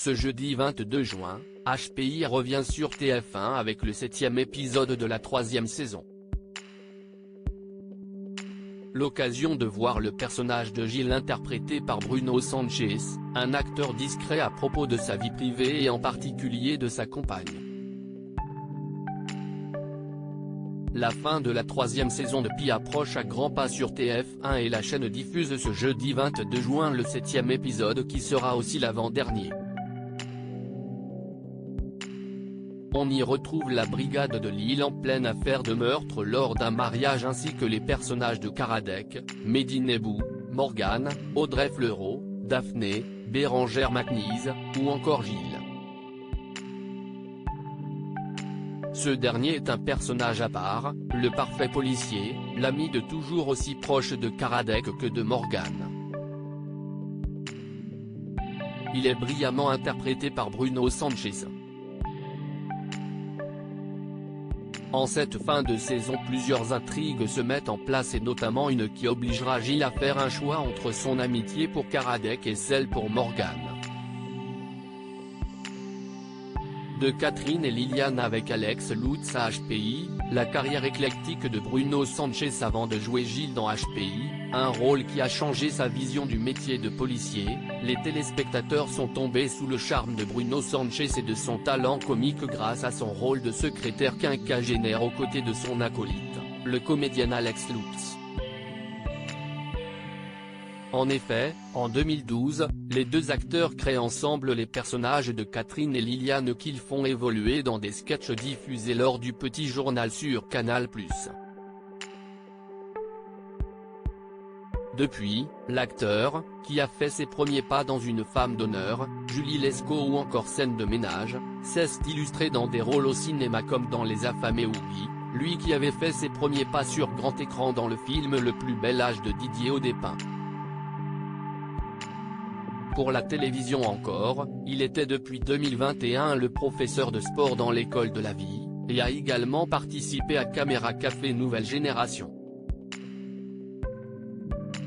Ce jeudi 22 juin, HPI revient sur TF1 avec le 7e épisode de la 3e saison. L'occasion de voir le personnage de Gilles interprété par Bruno Sanchez, un acteur discret à propos de sa vie privée et en particulier de sa compagne. La fin de la 3e saison de Pi approche à grands pas sur TF1 et la chaîne diffuse ce jeudi 22 juin le 7e épisode qui sera aussi l'avant-dernier. On y retrouve la brigade de Lille en pleine affaire de meurtre lors d'un mariage ainsi que les personnages de Karadec, Mehdi Nebou, Morgane, Audrey Fleurot, Daphné, Bérangère McNeese, ou encore Gilles. Ce dernier est un personnage à part, le parfait policier, l'ami de toujours aussi proche de Karadec que de Morgane. Il est brillamment interprété par Bruno Sanchez. En cette fin de saison plusieurs intrigues se mettent en place et notamment une qui obligera Gilles à faire un choix entre son amitié pour Karadec et celle pour Morgane. De Catherine et Liliane avec Alex Lutz à HPI, la carrière éclectique de Bruno Sanchez avant de jouer Gilles dans HPI, un rôle qui a changé sa vision du métier de policier, les téléspectateurs sont tombés sous le charme de Bruno Sanchez et de son talent comique grâce à son rôle de secrétaire quinquagénaire aux côtés de son acolyte, le comédien Alex Lutz. En effet, en 2012, les deux acteurs créent ensemble les personnages de Catherine et Liliane qu'ils font évoluer dans des sketchs diffusés lors du Petit Journal sur Canal+. Depuis, l'acteur, qui a fait ses premiers pas dans Une femme d'honneur, Julie Lescaut ou encore Scène de ménage, s'est illustré dans des rôles au cinéma comme dans Les affamés ou Oui, lui qui avait fait ses premiers pas sur grand écran dans le film Le plus bel âge de Didier Audépin. Pour la télévision encore, il était depuis 2021 le professeur de sport dans l'école de la vie, et a également participé à Caméra Café Nouvelle Génération.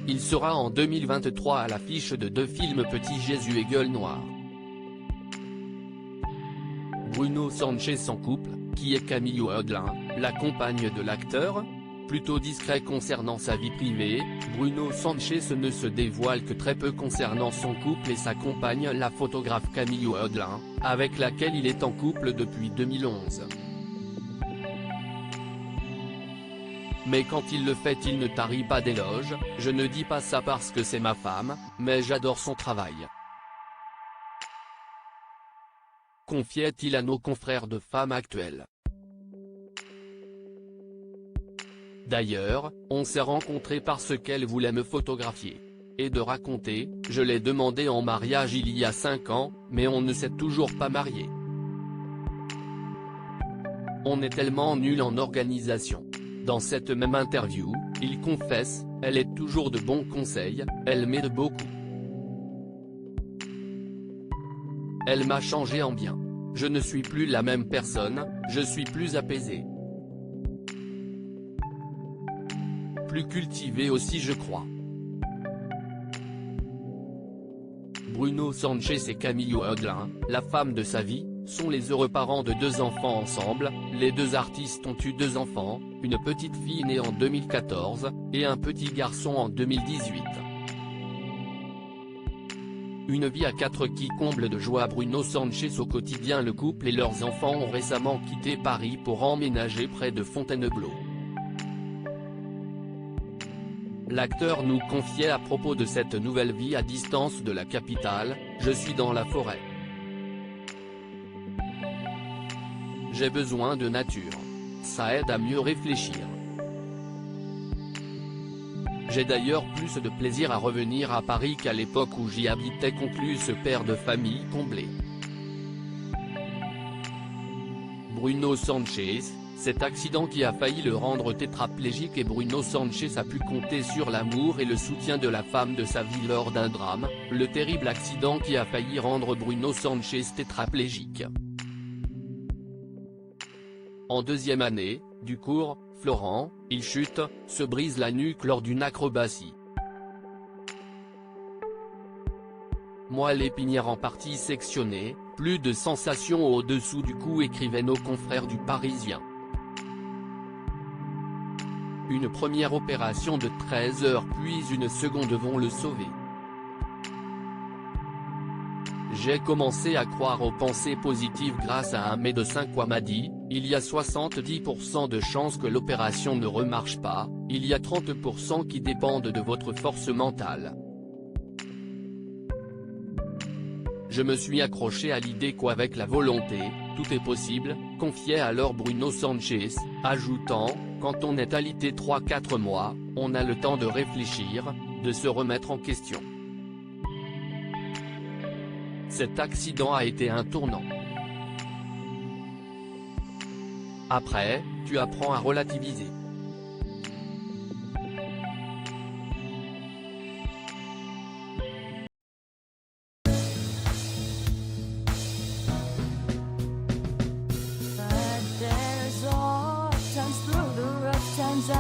Il sera en 2023 à l'affiche de deux films Petit Jésus et Gueule Noire. Bruno Sanchez en couple, qui est Camille Audelin, la compagne de l'acteur. Plutôt discret concernant sa vie privée, Bruno Sanchez ne se dévoile que très peu concernant son couple et sa compagne la photographe Camille Audelin, avec laquelle il est en couple depuis 2011. Mais quand il le fait il ne tarit pas d'éloges, je ne dis pas ça parce que c'est ma femme, mais j'adore son travail. Confiait-il à nos confrères de Femmes Actuelles. D'ailleurs, on s'est rencontrés parce qu'elle voulait me photographier. Et de raconter, je l'ai demandé en mariage il y a 5 ans, mais on ne s'est toujours pas marié. On est tellement nul en organisation. Dans cette même interview, il confesse, elle est toujours de bons conseils, elle m'aide beaucoup. Elle m'a changé en bien. Je ne suis plus la même personne, je suis plus apaisé. Plus cultivé aussi je crois. Bruno Sanchez et Camille Audelin, la femme de sa vie, sont les heureux parents de 2 enfants ensemble. Les deux artistes ont eu 2 enfants, une petite fille née en 2014, et un petit garçon en 2018. Une vie à 4 qui comble de joie Bruno Sanchez au quotidien. Le couple et leurs enfants ont récemment quitté Paris pour emménager près de Fontainebleau. L'acteur nous confiait à propos de cette nouvelle vie à distance de la capitale, « Je suis dans la forêt. J'ai besoin de nature. Ça aide à mieux réfléchir. J'ai d'ailleurs plus de plaisir à revenir à Paris qu'à l'époque où j'y habitais », conclut ce père de famille comblé. Bruno Sanchez, cet accident qui a failli le rendre tétraplégique et Bruno Sanchez a pu compter sur l'amour et le soutien de la femme de sa vie lors d'un drame, le terrible accident qui a failli rendre Bruno Sanchez tétraplégique. En 2e année, du cours, Florent, il chute, se brise la nuque lors d'une acrobatie. moelle épinière en partie sectionnée, plus de sensation au-dessous du cou, écrivaient nos confrères du Parisien. Une première opération de 13 heures puis une seconde vont le sauver. J'ai commencé à croire aux pensées positives grâce à un médecin qui m'a dit, il y a 70% de chances que l'opération ne remarche pas, il y a 30% qui dépendent de votre force mentale. Je me suis accroché à l'idée qu'avec la volonté, tout est possible, confiait alors Bruno Sanchez, ajoutant, quand on est alité 3-4 mois, on a le temps de réfléchir, de se remettre en question. Cet accident a été un tournant. Après, tu apprends à relativiser. But there's all times through the rough times